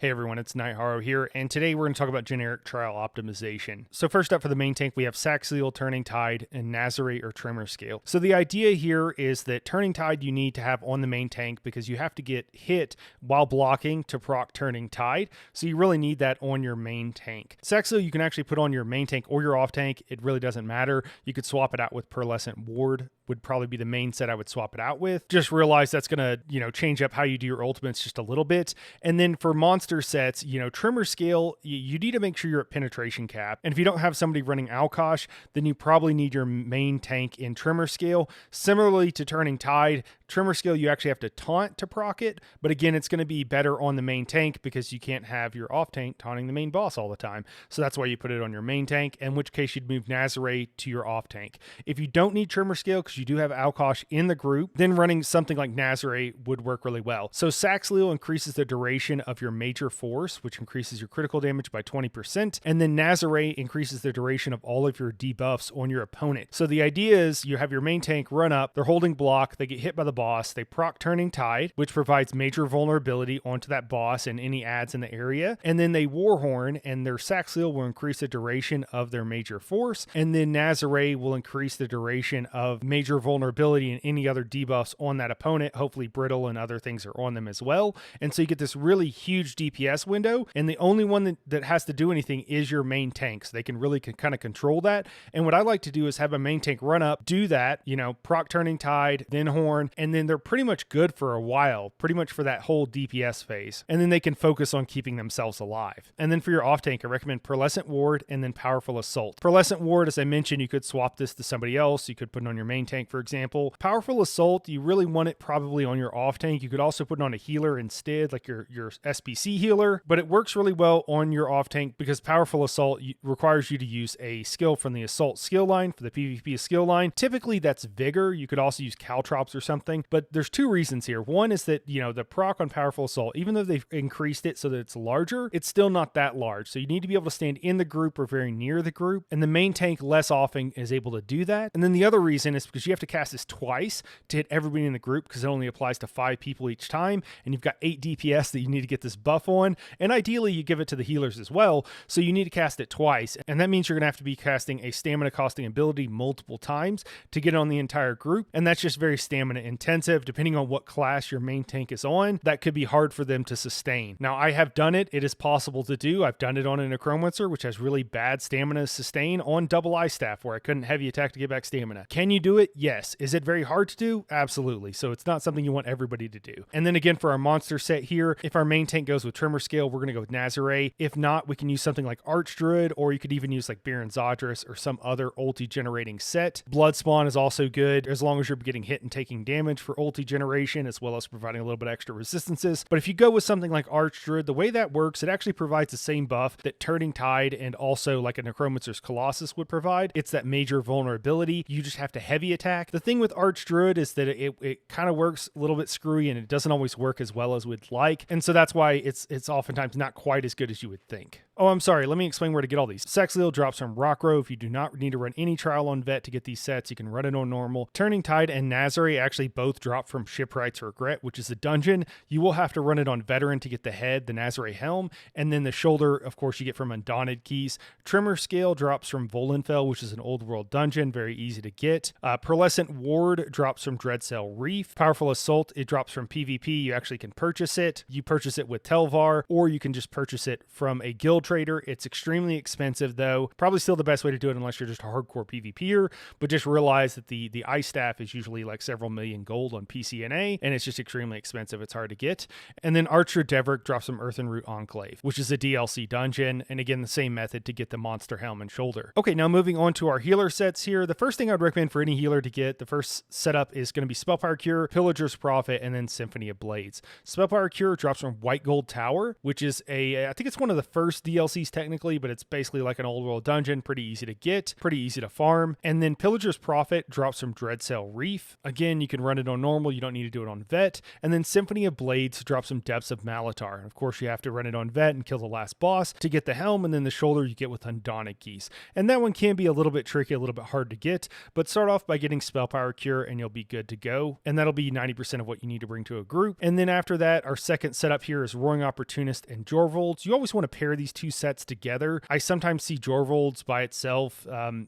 Hey everyone, it's Nightharo here, and today we're going to talk about generic trial optimization. So first up for the main tank, we have Sack Seal, Turning Tide, and Nazarite or Trimmer Scale. So the idea here is that Turning Tide you need to have on the main tank because you have to get hit while blocking to proc Turning Tide, so you really need that on your main tank. Sack Seal you can actually put on your main tank or your off tank, it really doesn't matter. You could swap it out with Pearlescent Ward, would probably be the main set I would swap it out with. Just realize that's going to, change up how you do your ultimates just a little bit. And then for monster sets, Trimmer Scale, you need to make sure you're at penetration cap. And if you don't have somebody running Alkosh, then you probably need your main tank in Trimmer Scale. Similarly to Turning Tide, Trimmer Scale, you actually have to taunt to proc it. But again, it's going to be better on the main tank because you can't have your off tank taunting the main boss all the time. So that's why you put it on your main tank, in which case you'd move Nazarite to your off tank. If you don't need Trimmer Scale, because you do have Alkosh in the group, then running something like Nazarite would work really well. So Sack Seal increases the duration of your major force, which increases your critical damage by 20%. And then Nazarite increases the duration of all of your debuffs on your opponent. So the idea is you have your main tank run up, they're holding block, they get hit by the boss, they proc Turning Tide, which provides major vulnerability onto that boss and any adds in the area. And then they Warhorn, and their Sack Seal will increase the duration of their major force. And then Nazarite will increase the duration of major vulnerability and any other debuffs on that opponent. Hopefully Brittle and other things are on them as well. And so you get this really huge DPS window, and the only one that has to do anything is your main tank. So they can really kind of control that. And what I like to do is have a main tank run up, do that, proc Turning Tide, then Horn, and then they're pretty much good for a while, pretty much for that whole DPS phase. And then they can focus on keeping themselves alive. And then for your off tank, I recommend Pearlescent Ward and then Powerful Assault. Pearlescent Ward, as I mentioned, you could swap this to somebody else. You could put it on your main tank, for example. Powerful Assault, you really want it probably on your off tank. You could also put it on a healer instead, like your SPC healer, but it works really well on your off tank because Powerful Assault requires you to use a skill from the Assault skill line for the PvP skill line. Typically that's Vigor. You could also use Caltrops or something, but there's two reasons here. One is that, the proc on Powerful Assault, even though they've increased it so that it's larger, it's still not that large. So you need to be able to stand in the group or very near the group, and the main tank less often is able to do that. And then the other reason is because you have to cast this twice to hit everybody in the group because it only applies to 5 people each time, and you've got 8 DPS that you need to get this buff on, and ideally you give it to the healers as well, so you need to cast it twice, and that means you're going to have to be casting a stamina costing ability multiple times to get it on the entire group, and that's just very stamina intensive. Depending on what class your main tank is on, that could be hard for them to sustain. Now I have done it is possible to do. I've done it on a Necromancer, which has really bad stamina sustain, on double eye staff where I couldn't heavy attack to get back stamina. Can you do it? Yes. Is it very hard to do? Absolutely. So it's not something you want everybody to do. And then again, for our monster set here, if our main tank goes with Trimmer Scale, we're going to go with Nazarite. If not, we can use something like Archdruid, or you could even use like Baron Zadris or some other ulti generating set. Bloodspawn is also good as long as you're getting hit and taking damage for ulti generation, as well as providing a little bit extra resistances. But if you go with something like Archdruid, the way that works, it actually provides the same buff that Turning Tide and also like a Necromancer's Colossus would provide. It's that major vulnerability. You just have to heavy attack. The thing with Archdruid is that it kind of works a little bit screwy, and it doesn't always work as well as we'd like. And so that's why it's oftentimes not quite as good as you would think. Oh, I'm sorry. Let me explain where to get all these. Sack Seal drops from Rockgrove. You do not need to run any trial on Vet to get these sets. You can run it on normal. Turning Tide and Nazarite actually both drop from Shipwright's Regret, which is a dungeon. You will have to run it on Veteran to get the head, the Nazarite helm, and then the shoulder, of course, you get from Undaunted keys. Trimmer Scale drops from Volenfell, which is an old world dungeon, very easy to get. Pearlescent Ward drops from Dreadcell Reef. Powerful Assault, it drops from PvP. You actually can purchase it. You purchase it with Telvar, or you can just purchase it from a guild trader. It's extremely expensive though. Probably still the best way to do it unless you're just a hardcore PvPer, but just realize that the ice staff is usually like several million gold on PCNA, and it's just extremely expensive. It's hard to get. And then Archer Deverick drops from Earthen Root Enclave, which is a DLC dungeon, and again, the same method to get the monster helm and shoulder. Okay, now moving on to our healer sets here. The first thing I'd recommend for any healer to get, the first setup is going to be Spellpower Cure, Pillager's Prophet, and then Symphony of Blades. Spellpower Cure drops from White Gold Tower, which is I think it's one of the first DLC DLCs technically, but it's basically like an old world dungeon, pretty easy to get, pretty easy to farm. And then Pillager's Prophet drops from Dreadsail Reef. Again, you can run it on normal, you don't need to do it on vet. And then Symphony of Blades drops from Depths of Malatar. And of course, you have to run it on vet and kill the last boss to get the helm, and then the shoulder you get with Undaunted Geese. And that one can be a little bit tricky, a little bit hard to get, but start off by getting Spell Power Cure and you'll be good to go. And that'll be 90% of what you need to bring to a group. And then after that, our second setup here is Roaring Opportunist and Jorvolds. You always want to pair these two sets together. I sometimes see Jorvolds by itself.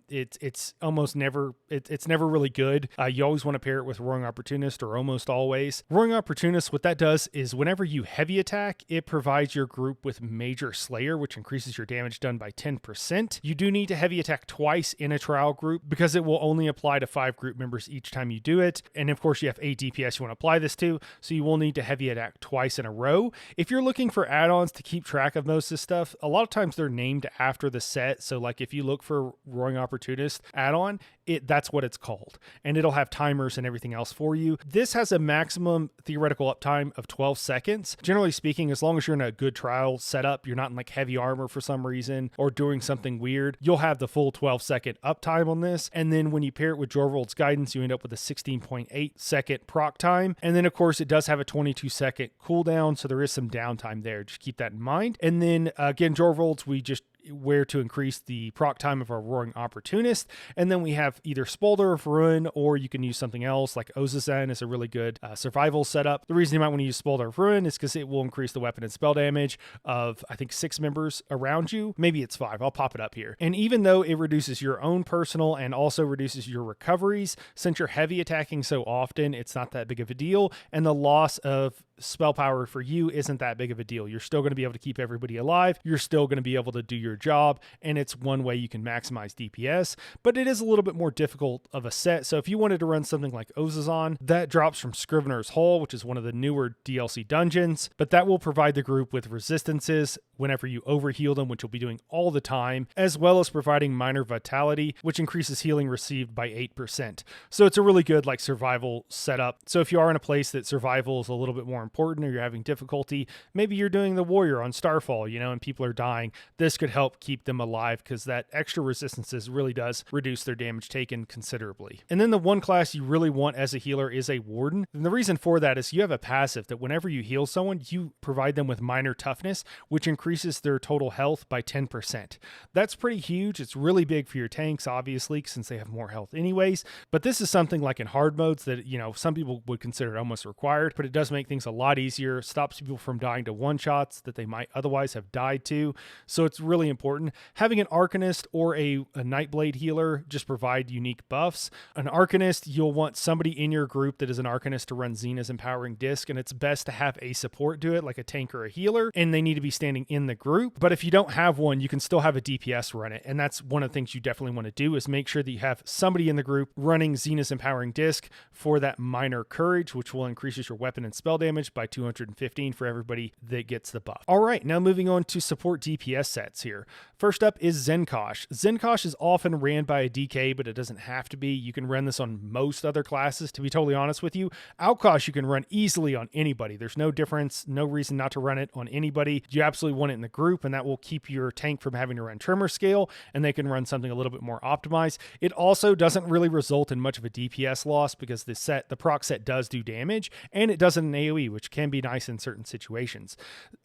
It's almost never, it's never really good. You always want to pair it with Roaring Opportunist, or almost always. Roaring Opportunist, what that does is whenever you heavy attack, it provides your group with Major Slayer, which increases your damage done by 10%. You do need to heavy attack twice in a trial group because it will only apply to 5 group members each time you do it. And of course, you have 8 DPS you want to apply this to, so you will need to heavy attack twice in a row. If you're looking for add-ons to keep track of most of this stuff, a lot of times they're named after the set. So like if you look for Roaring Opportunist add-on, that's what it's called, and it'll have timers and everything else for you. This has a maximum theoretical uptime of 12 seconds. Generally speaking, as long as you're in a good trial setup, you're not in like heavy armor for some reason or doing something weird, you'll have the full 12-second uptime on this. And then when you pair it with Jorvold's Guidance, you end up with a 16.8 second proc time. And then of course it does have a 22-second cooldown, so there is some downtime there. Just keep that in mind. And then again, Jorvold's, we just where to increase the proc time of our Roaring Opportunist. And then we have either Spolder of Ruin, or you can use something else like Ozazen is a really good survival setup. The reason you might want to use Spolder of Ruin is because it will increase the weapon and spell damage of, I think, 6 members around you. Maybe it's 5. I'll pop it up here. And even though it reduces your own personal and also reduces your recoveries, since you're heavy attacking so often, it's not that big of a deal. And the loss of spell power for you isn't that big of a deal. You're still going to be able to keep everybody alive. You're still going to be able to do your job, and it's one way you can maximize DPS, but it is a little bit more difficult of a set. So if you wanted to run something like Ozazon, that drops from Scrivener's Hall, which is one of the newer DLC dungeons, but that will provide the group with resistances whenever you overheal them, which you'll be doing all the time, as well as providing Minor Vitality, which increases healing received by 8%. So it's a really good like survival setup. So if you are in a place that survival is a little bit more important, or you're having difficulty, maybe you're doing the warrior on Starfall, and people are dying, this could help keep them alive because that extra resistances really does reduce their damage taken considerably. And then the one class you really want as a healer is a Warden. And the reason for that is you have a passive that whenever you heal someone, you provide them with minor toughness, which increases their total health by 10%. That's pretty huge. It's really big for your tanks, obviously, since they have more health anyways. But this is something like in hard modes that, some people would consider it almost required, but it does make things a lot easier, stops people from dying to one-shots that they might otherwise have died to. So it's really important. Having an Arcanist or a Nightblade healer just provide unique buffs. An Arcanist, you'll want somebody in your group that is an Arcanist to run Zena's Empowering Disc, and it's best to have a support do it, like a tank or a healer, and they need to be standing in the group. But if you don't have one, you can still have a DPS run it, and that's one of the things you definitely want to do, is make sure that you have somebody in the group running Zena's Empowering Disc for that Minor Courage, which will increase your weapon and spell damage by 215 for everybody that gets the buff. All right, now moving on to support DPS sets here. First up is Zenkosh. Zenkosh is often ran by a DK, but it doesn't have to be. You can run this on most other classes, to be totally honest with you. Outkosh you can run easily on anybody. There's no difference, no reason not to run it on anybody. You absolutely want it in the group, and that will keep your tank from having to run Tremor Scale, and they can run something a little bit more optimized. It also doesn't really result in much of a DPS loss because the proc set does do damage, and it does it in AoE, which can be nice in certain situations.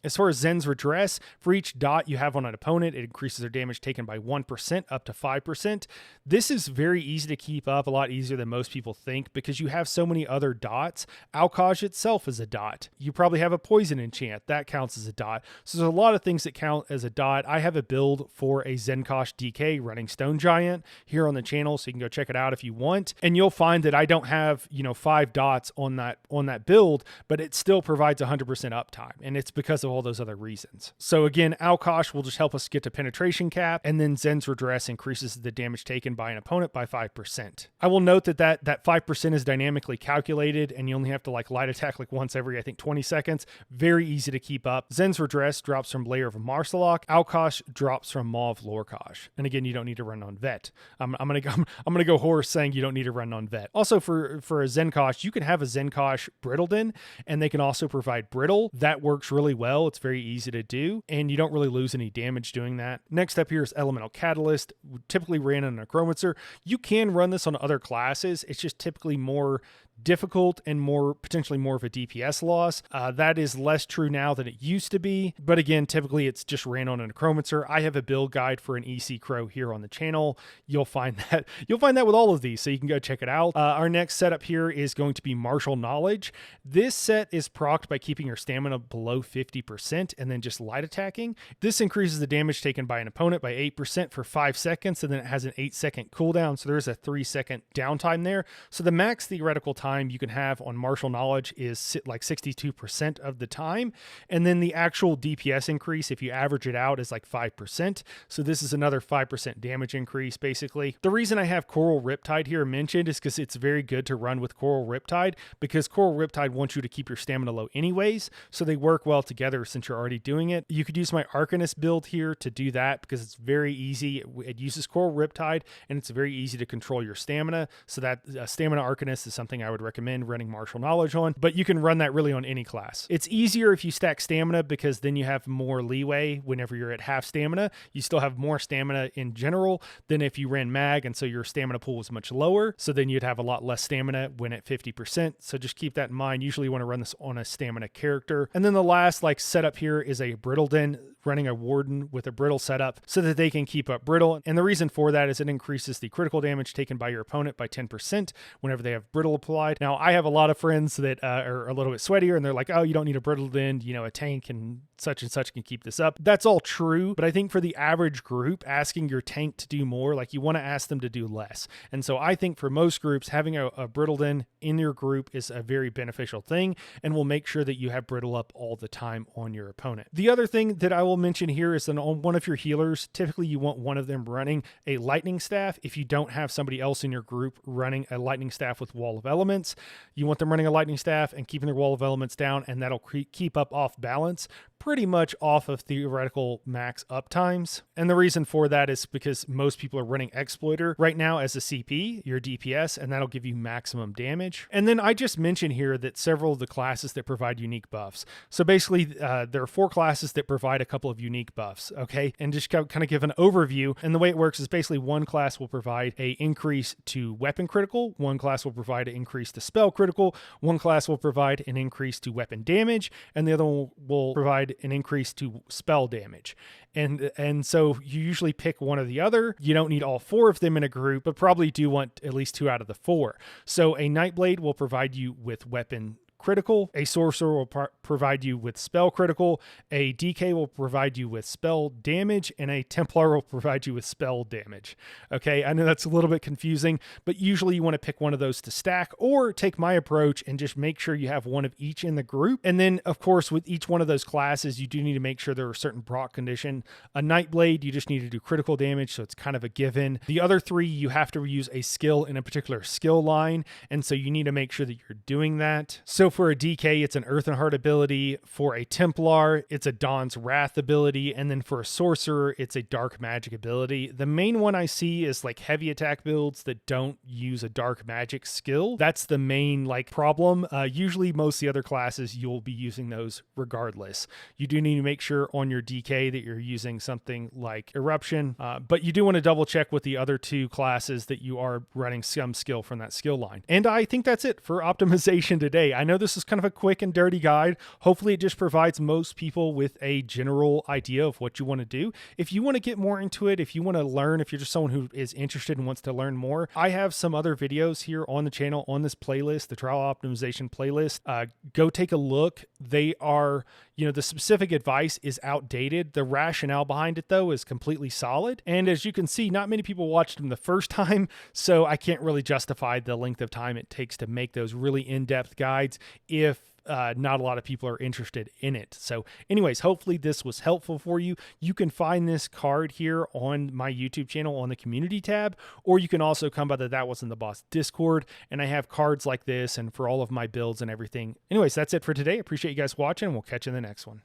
As far as Zen's Redress, for each dot you have on an opponent, it increases their damage taken by 1% up to 5%. This is very easy to keep up, a lot easier than most people think, because you have so many other dots. Alkaj itself is a dot. You probably have a poison enchant, that counts as a dot. So there's a lot of things that count as a dot. I have a build for a Zenkosh DK running Stone Giant here on the channel, so you can go check it out if you want. And you'll find that I don't have, 5 dots on that build, but it still provides 100% uptime, and it's because of all those other reasons. So again, Alkosh will just help us get to penetration cap, and then Zen's Redress increases the damage taken by an opponent by 5%. I will note that 5% is dynamically calculated, and you only have to light attack once every, I think, 20 seconds. Very easy to keep up. Zen's Redress drops from Lair of Marsalok. Alkosh drops from Mauve Lorkosh. And again, you don't need to run on Vet. I'm gonna go horse saying you don't need to run on Vet. Also for a Zenkosh, you can have a Zenkosh Brittledin, and they can also provide Brittle. That works really well. It's very easy to do, and you don't really lose any damage doing that. Next up here is Elemental Catalyst, typically ran on a Necromancer. You can run this on other classes. It's just typically more difficult and potentially more of a DPS loss. That is less true now than it used to be, but again, typically it's just ran on a Necromancer. I have a build guide for an EC Crow here on the channel. You'll find that with all of these, so you can go check it out. Our next setup here is going to be Martial Knowledge. This set is procced by keeping your stamina below 50% and then just light attacking. This increases the damage taken by an opponent by 8% for 5 seconds, and then it has an 8-second cooldown, so there's a 3-second downtime there. So the max theoretical time you can have on Martial Knowledge is like 62% of the time, and then the actual DPS increase, if you average it out, is like 5%. So this is another 5% damage increase basically. The reason I have Coral Riptide here mentioned is because it's very good to run with Coral Riptide, because Coral Riptide wants you to keep your stamina low anyways, so they work well together since you're already doing it. You could use my Arcanist build here to do that because it's very easy. It uses Coral Riptide, and it's very easy to control your stamina, so that Stamina Arcanist is something I would recommend running Martial Knowledge on, but you can run that really on any class. It's easier if you stack stamina because then you have more leeway whenever you're at half stamina. You still have more stamina in general than if you ran mag, and so your stamina pool is much lower, so then you'd have a lot less stamina when at 50%, so just keep that in mind. Usually you want to run this on a stamina character. And then the last setup here is a Brittledin, running a Warden with a Brittle setup so that they can keep up Brittle. And the reason for that is it increases the critical damage taken by your opponent by 10% whenever they have Brittle applied. Now, I have a lot of friends that are a little bit sweatier, and they're like, oh, you don't need a Brittledin, a tank and such can keep this up. That's all true, but I think for the average group, asking your tank to do more, you want to ask them to do less. And so I think for most groups, having a Brittledin in your group is a very beneficial thing, and will make sure that you have Brittle up all the time on your opponent. The other thing that I will mention here is that on one of your healers, typically you want one of them running a Lightning Staff. If you don't have somebody else in your group running a Lightning Staff with Wall of Elements, you want them running a Lightning Staff and keeping their Wall of Elements down, and that'll keep up off balance pretty much off of theoretical max up times. And the reason for that is because most people are running Exploiter right now as a CP, your DPS, and that'll give you maximum damage. And then I just mentioned here that several of the classes that provide unique buffs. So basically there are 4 classes that provide a couple of unique buffs, okay? And just kind of give an overview. And the way it works is basically one class will provide a increase to weapon critical, one class will provide an increase to spell critical, one class will provide an increase to weapon damage, and the other one will provide an increase to spell damage. And so you usually pick one or the other. You don't need all 4 of them in a group, but probably do want at least 2 out of the 4. So a Nightblade will provide you with weapon critical, a sorcerer will provide you with spell critical, a DK will provide you with spell damage, and a Templar will provide you with spell damage. Okay, I know that's a little bit confusing, but usually you want to pick one of those to stack, or take my approach and just make sure you have one of each in the group. And then of course with each one of those classes, you do need to make sure there are certain proc condition. A Nightblade, you just need to do critical damage, so it's kind of a given. The other 3, you have to use a skill in a particular skill line, and so you need to make sure that you're doing that. So for a DK, it's an Earthenheart ability. For a Templar, it's a Dawn's Wrath ability. And then for a Sorcerer, it's a Dark Magic ability. The main one I see is heavy attack builds that don't use a Dark Magic skill. That's the main problem. Usually most of the other classes, you'll be using those regardless. You do need to make sure on your DK that you're using something like Eruption, but you do want to double check with the other 2 classes that you are running some skill from that skill line. And I think that's it for optimization today. I know this is kind of a quick and dirty guide. Hopefully it just provides most people with a general idea of what you want to do. If you want to get more into it, if you want to learn, if you're just someone who is interested and wants to learn more, I have some other videos here on the channel on this playlist, the trial optimization playlist. Go take a look. They are, the specific advice is outdated. The rationale behind it though is completely solid. And as you can see, not many people watched them the first time, so I can't really justify the length of time it takes to make those really in-depth guides if not a lot of people are interested in it. So anyways, hopefully this was helpful for you. You can find this card here on my YouTube channel on the community tab, or you can also come by the That Wasn't the Boss Discord, and I have cards like this and for all of my builds and everything. Anyways, that's it for today. Appreciate you guys watching, and we'll catch you in the next one.